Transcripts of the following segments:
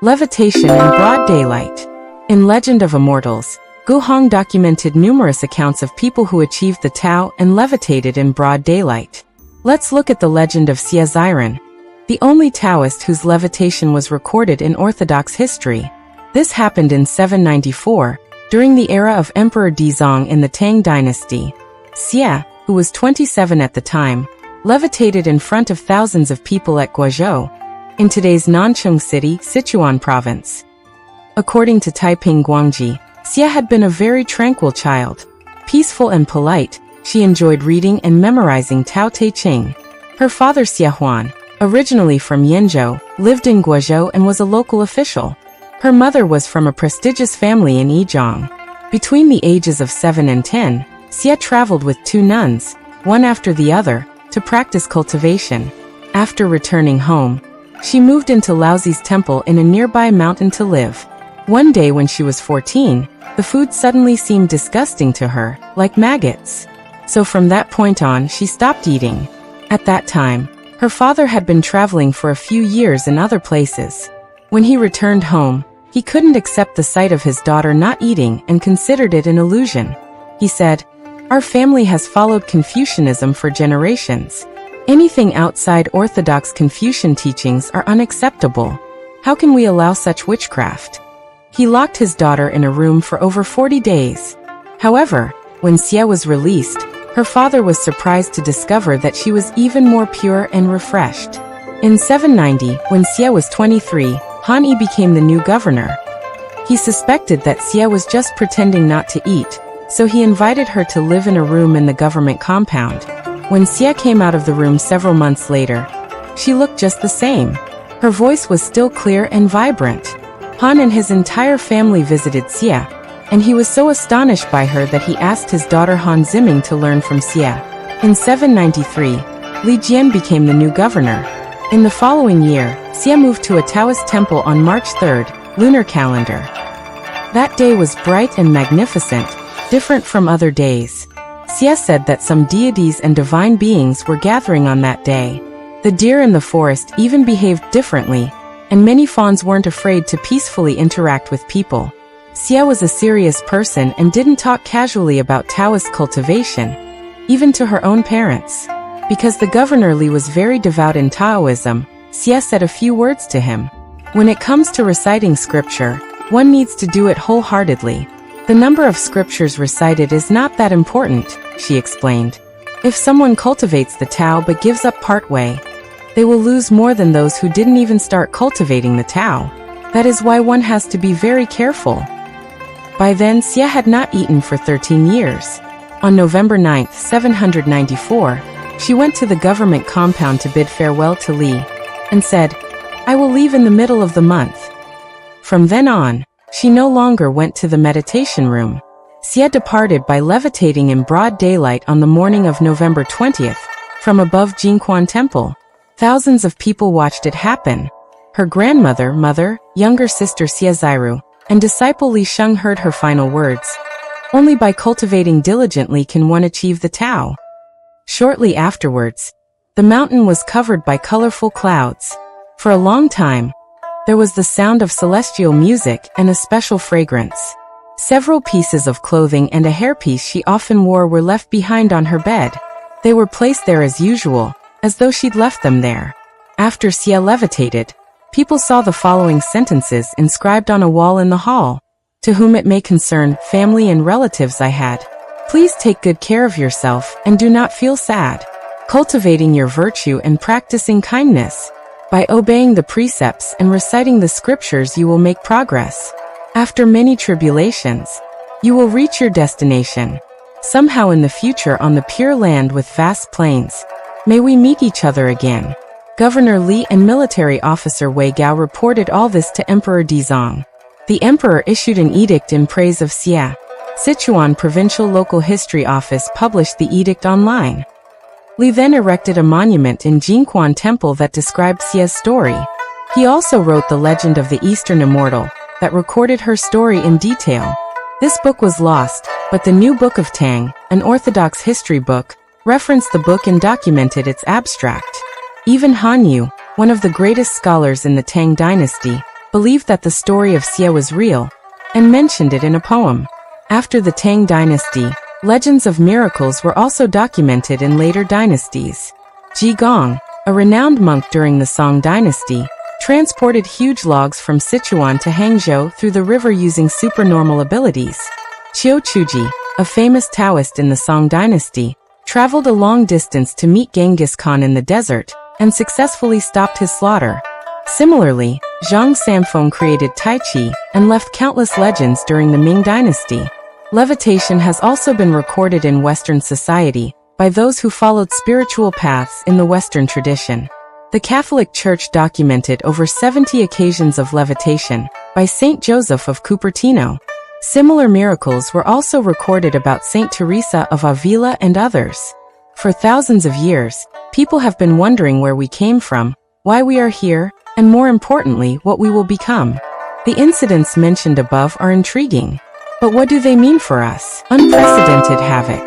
Levitation in broad daylight. In Legend of Immortals, Gu Hong documented numerous accounts of people who achieved the Tao and levitated in broad daylight. Let's look at the legend of Xie Ziren, the only Taoist whose levitation was recorded in Orthodox history. This happened in 794, during the era of Emperor Dizong in the Tang dynasty. Xie, who was 27 at the time, levitated in front of thousands of people at Guizhou, in today's Nanchong City, Sichuan province. According to Taiping Guangji, Xie had been a very tranquil child. Peaceful and polite, she enjoyed reading and memorizing Tao Te Ching. Her father Xie Huan, originally from Yenzhou, lived in Guizhou and was a local official. Her mother was from a prestigious family in Yizhong. Between the ages of 7 and 10, Xie traveled with 2 nuns, one after the other, to practice cultivation. After returning home, she moved into Laozi's temple in a nearby mountain to live. One day when she was 14, the food suddenly seemed disgusting to her, like maggots. So from that point on, she stopped eating. At that time, her father had been traveling for a few years in other places. When he returned home, he couldn't accept the sight of his daughter not eating and considered it an illusion. He said, "Our family has followed Confucianism for generations. Anything outside Orthodox Confucian teachings are unacceptable. How can we allow such witchcraft?" He locked his daughter in a room for over 40 days. However, when Xie was released, her father was surprised to discover that she was even more pure and refreshed. In 790, when Xie was 23, Han Yi became the new governor. He suspected that Xie was just pretending not to eat, so he invited her to live in a room in the government compound. When Xie came out of the room several months later, she looked just the same. Her voice was still clear and vibrant. Han and his entire family visited Xie, and he was so astonished by her that he asked his daughter Han Ziming to learn from Xie. In 793, Li Jian became the new governor. In the following year, Xie moved to a Taoist temple on March 3rd, lunar calendar. That day was bright and magnificent, different from other days. Xie said that some deities and divine beings were gathering on that day. The deer in the forest even behaved differently, and many fawns weren't afraid to peacefully interact with people. Xie was a serious person and didn't talk casually about Taoist cultivation, even to her own parents. Because the governor Li was very devout in Taoism, Xie said a few words to him. When it comes to reciting scripture, one needs to do it wholeheartedly. The number of scriptures recited is not that important, she explained. If someone cultivates the Tao but gives up partway, they will lose more than those who didn't even start cultivating the Tao. That is why one has to be very careful. By then, Xie had not eaten for 13 years. On November 9, 794, she went to the government compound to bid farewell to Li, and said, "I will leave in the middle of the month." From then on, she no longer went to the meditation room. Xie departed by levitating in broad daylight on the morning of November 20th, from above Jinquan Temple. Thousands of people watched it happen. Her grandmother, mother, younger sister Xie Ziru, and disciple Li Sheng heard her final words. Only by cultivating diligently can one achieve the Tao. Shortly afterwards, the mountain was covered by colorful clouds. For a long time, there was the sound of celestial music and a special fragrance. Several pieces of clothing and a hairpiece she often wore were left behind on her bed. They were placed there as usual, as though she'd left them there. After Xie levitated, people saw the following sentences inscribed on a wall in the hall. "To whom it may concern, family and relatives I had. Please take good care of yourself and do not feel sad. Cultivating your virtue and practicing kindness. By obeying the precepts and reciting the scriptures you will make progress. After many tribulations, you will reach your destination. Somehow in the future on the pure land with vast plains. May we meet each other again." Governor Li and military officer Wei Gao reported all this to Emperor Dizong. The emperor issued an edict in praise of Xie. Sichuan Provincial Local History Office published the edict online. Li then erected a monument in Jinquan Temple that described Xie's story. He also wrote the legend of the Eastern Immortal, that recorded her story in detail. This book was lost, but the new Book of Tang, an Orthodox history book, referenced the book and documented its abstract. Even Han Yu, one of the greatest scholars in the Tang dynasty, believed that the story of Xie was real, and mentioned it in a poem. After the Tang dynasty, legends of miracles were also documented in later dynasties. Ji Gong, a renowned monk during the Song dynasty, transported huge logs from Sichuan to Hangzhou through the river using supernormal abilities. Qiu Chuji, a famous Taoist in the Song dynasty, traveled a long distance to meet Genghis Khan in the desert and successfully stopped his slaughter. Similarly, Zhang Samfeng created Tai Chi and left countless legends during the Ming dynasty. Levitation has also been recorded in Western society by those who followed spiritual paths in the Western tradition. The Catholic Church documented over 70 occasions of levitation by Saint Joseph of Cupertino. Similar miracles were also recorded about Saint Teresa of Avila and others. For thousands of years, people have been wondering where we came from, why we are here, and more importantly, what we will become. The incidents mentioned above are intriguing. But what do they mean for us? Unprecedented havoc.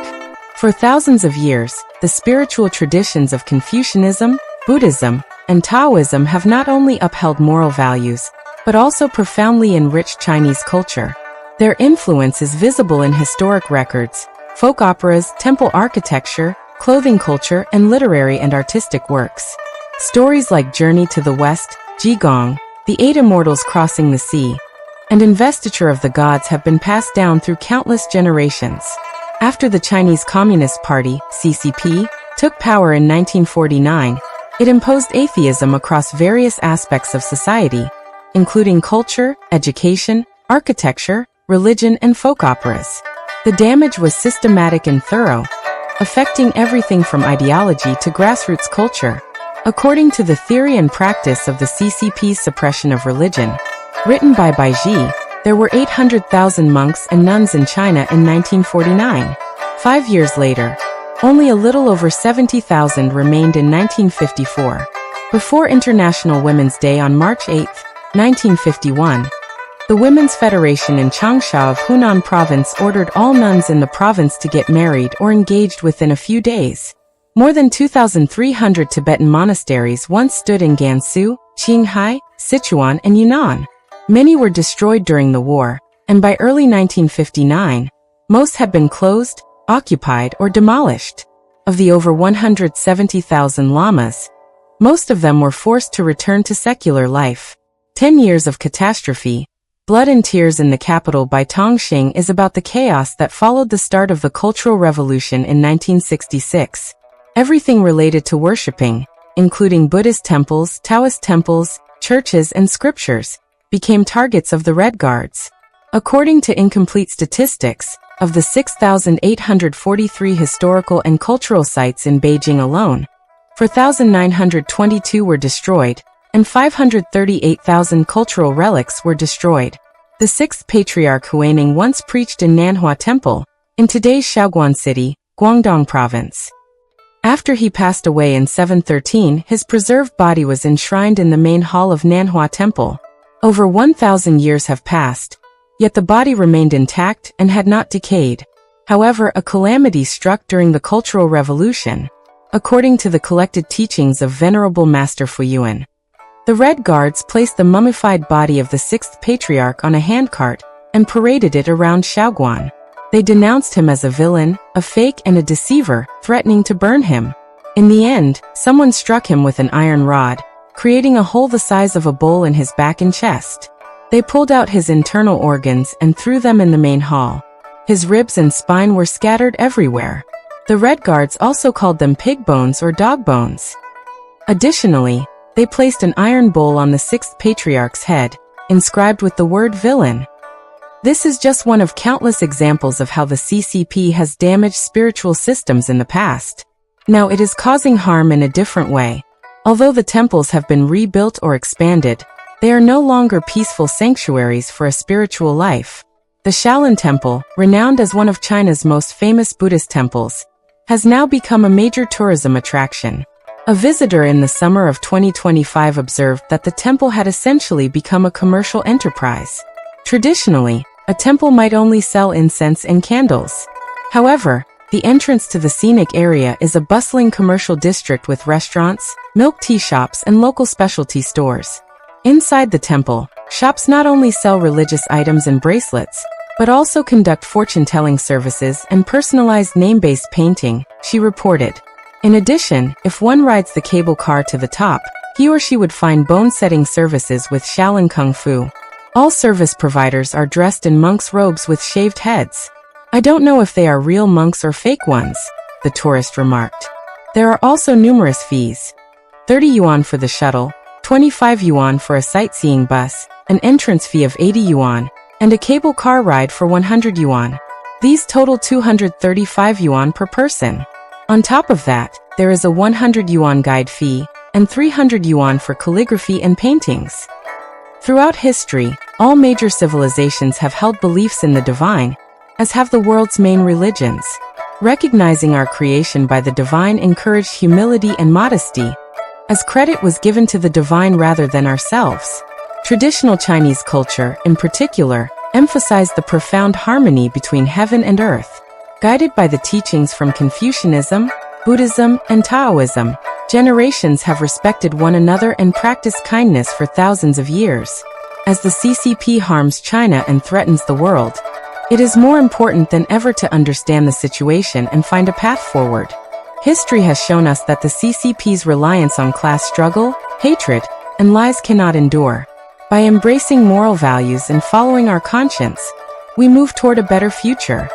For thousands of years, the spiritual traditions of Confucianism, Buddhism, and Taoism have not only upheld moral values, but also profoundly enriched Chinese culture. Their influence is visible in historic records, folk operas, temple architecture, clothing culture, and literary and artistic works. Stories like Journey to the West, Jigong, The Eight Immortals Crossing the Sea, and Investiture of the Gods have been passed down through countless generations. After the Chinese Communist Party, CCP, took power in 1949, it imposed atheism across various aspects of society, including culture, education, architecture, religion, and folk operas. The damage was systematic and thorough, affecting everything from ideology to grassroots culture. According to the theory and practice of the CCP's suppression of religion, written by Bai Ji, there were 800,000 monks and nuns in China in 1949. 5 years later, only a little over 70,000 remained in 1954. Before International Women's Day on March 8, 1951, the Women's Federation in Changsha of Hunan Province ordered all nuns in the province to get married or engaged within a few days. More than 2,300 Tibetan monasteries once stood in Gansu, Qinghai, Sichuan, and Yunnan. Many were destroyed during the war, and by early 1959, most had been closed, occupied, or demolished. Of the over 170,000 lamas, most of them were forced to return to secular life. 10 years of catastrophe, Blood and Tears in the Capital by Tongxing is about the chaos that followed the start of the Cultural Revolution in 1966. Everything related to worshipping, including Buddhist temples, Taoist temples, churches, and scriptures, became targets of the Red Guards. According to incomplete statistics, of the 6,843 historical and cultural sites in Beijing alone, 4,922 were destroyed, and 538,000 cultural relics were destroyed. The sixth patriarch Huaining once preached in Nanhua Temple, in today's Shaoguan City, Guangdong Province. After he passed away in 713, his preserved body was enshrined in the main hall of Nanhua Temple. Over 1,000 years have passed, yet the body remained intact and had not decayed. However, a calamity struck during the Cultural Revolution, according to the collected teachings of Venerable Master Fuyuan. The Red Guards placed the mummified body of the sixth patriarch on a handcart and paraded it around Shaoguan. They denounced him as a villain, a fake, and a deceiver, threatening to burn him. In the end, someone struck him with an iron rod, creating a hole the size of a bowl in his back and chest. They pulled out his internal organs and threw them in the main hall. His ribs and spine were scattered everywhere. The Red Guards also called them pig bones or dog bones. Additionally, they placed an iron bowl on the sixth patriarch's head, inscribed with the word villain. This is just one of countless examples of how the CCP has damaged spiritual systems in the past. Now it is causing harm in a different way. Although the temples have been rebuilt or expanded, they are no longer peaceful sanctuaries for a spiritual life. The Shaolin Temple, renowned as one of China's most famous Buddhist temples, has now become a major tourism attraction. A visitor in the summer of 2025 observed that the temple had essentially become a commercial enterprise. Traditionally, a temple might only sell incense and candles. However, the entrance to the scenic area is a bustling commercial district with restaurants, milk tea shops, and local specialty stores. Inside the temple, Shops not only sell religious items and bracelets, but also conduct fortune-telling services and personalized name-based painting, she reported. In addition, if one rides the cable car to the top, he or she would find bone-setting services with Shaolin Kung Fu. All service providers are dressed in monks' robes with shaved heads. I don't know if they are real monks or fake ones, the tourist remarked. There are also numerous fees. 30 yuan for the shuttle, 25 yuan for a sightseeing bus, an entrance fee of 80 yuan, and a cable car ride for 100 yuan. These total 235 yuan per person. On top of that, there is a 100 yuan guide fee, and 300 yuan for calligraphy and paintings. Throughout history, all major civilizations have held beliefs in the divine, as have the world's main religions. Recognizing our creation by the divine encouraged humility and modesty, as credit was given to the divine rather than ourselves. Traditional Chinese culture, in particular, emphasized the profound harmony between heaven and earth. Guided by the teachings from Confucianism, Buddhism, and Taoism, generations have respected one another and practiced kindness for thousands of years. As the CCP harms China and threatens the world, it is more important than ever to understand the situation and find a path forward. History has shown us that the CCP's reliance on class struggle, hatred, and lies cannot endure. By embracing moral values and following our conscience, we move toward a better future.